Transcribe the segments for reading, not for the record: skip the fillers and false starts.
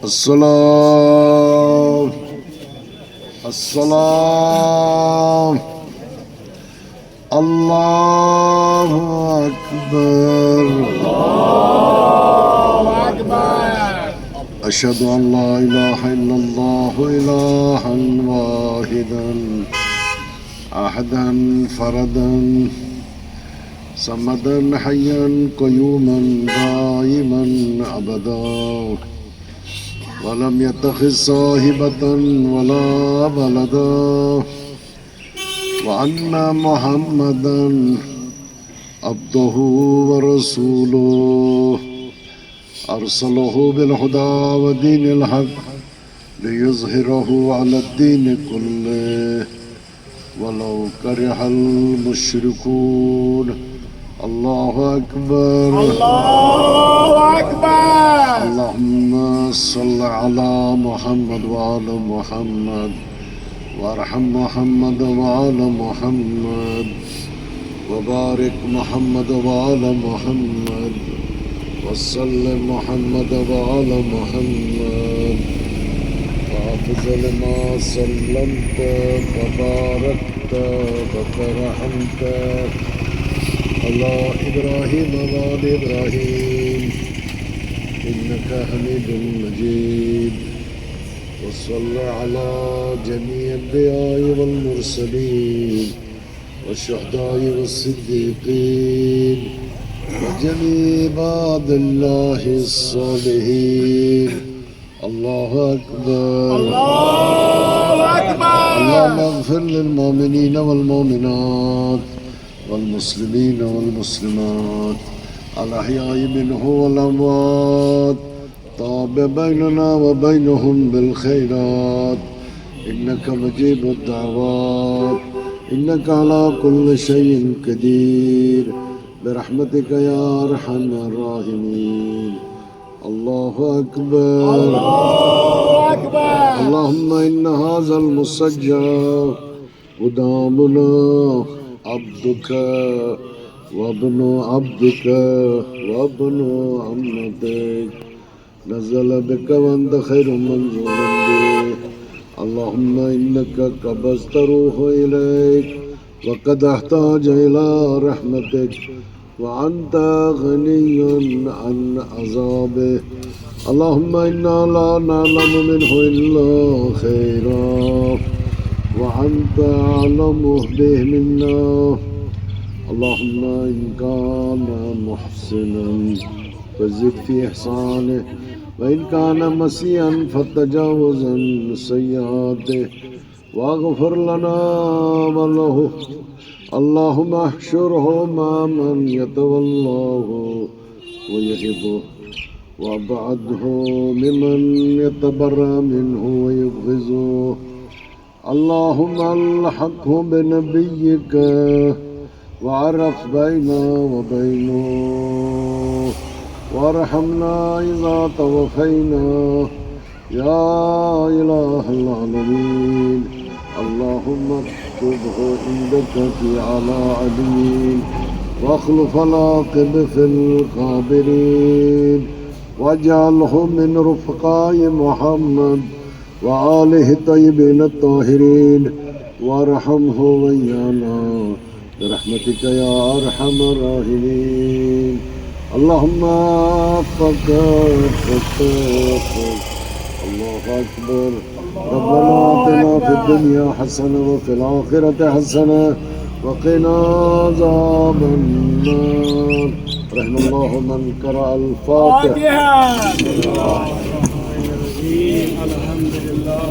الصلاة الصلاة. الله أكبر. أشهد أن لا إله إلا الله إلها واحدا أحدا فردا صمدا حيا قيوما دائما أبدا ولم يتخذ صاحبة ولا ولدا وأن محمدا عبده ورسوله أرسله بالهدى ودين الحق ليظهره على الدين كله ولو كره المشركون. الله أكبر. الله أكبر. اللهم صل على محمد وعلى محمد وارحم محمد وعلى محمد وبارك محمد وعلى محمد وسلم محمد وعلى محمد وحافظ لما سلمت وباركت وترحمت على إبراهيم وآل إبراهيم إنك حميد مجيد. وصل على جميع الأنبياء والمرسلين والشهداء والصديقين وجميع عباد الله الصالحين. الله أكبر. الله أكبر. اللهم اغفر للمؤمنين والمؤمنات والمسلمين والمسلمات الأحياء منه والأموات طاب بيننا وبينهم بالخيرات إنك مجيب الدعوات إنك على كل شيء قدير برحمتك يا أرحم الراحمين. الله أكبر. الله أكبر. اللهم إن هذا المسجى غلامنا عبدك وابن عبدك وابن عمتك نزل بك وأنت خير منزول به. اللهم إنك قبضت روحه إليك وقد احتاج إلى رحمتك وأنت غني عن عذابه. اللهم إنا لا نعلم منه إلا خيرا وأنت أعلم به منا. اللهم إن كان محسنا فزد في إحسانه وإن كان مسيئا فتجاوز عن سيئاته واغفر لنا وله. اللهم احشره مع من يتولاه ويحبه وابعده ممن يتبرأ منه ويبغضه. اللهم الحقه بنبيك وعرف بيننا وبينه وارحمنا إذا توفينا يا إله العالمين. اللهم اكتبه عندك في على عليين واخلف العاقب في القابرين واجعله من رفقاء محمد وآله الطيبين الطاهرين وارحمه وإيانا برحمتك يا أرحم الراحمين. اللهم فقط الله أكبر. ربنا آتنا في الدنيا حسنة وفي الآخرة حسنة وقنا عذاب النار. رحم الله من قرأ الفاتحة. الحمد لله.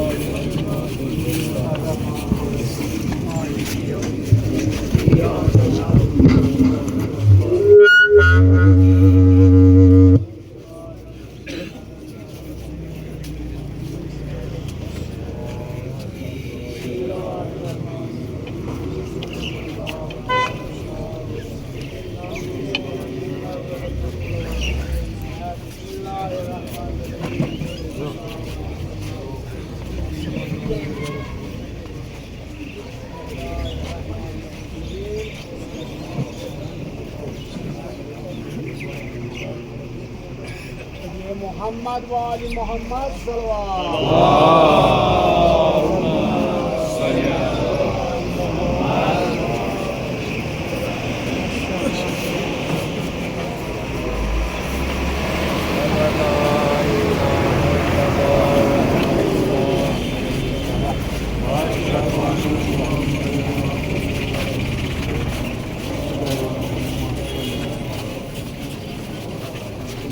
محمد وآل محمد صلوات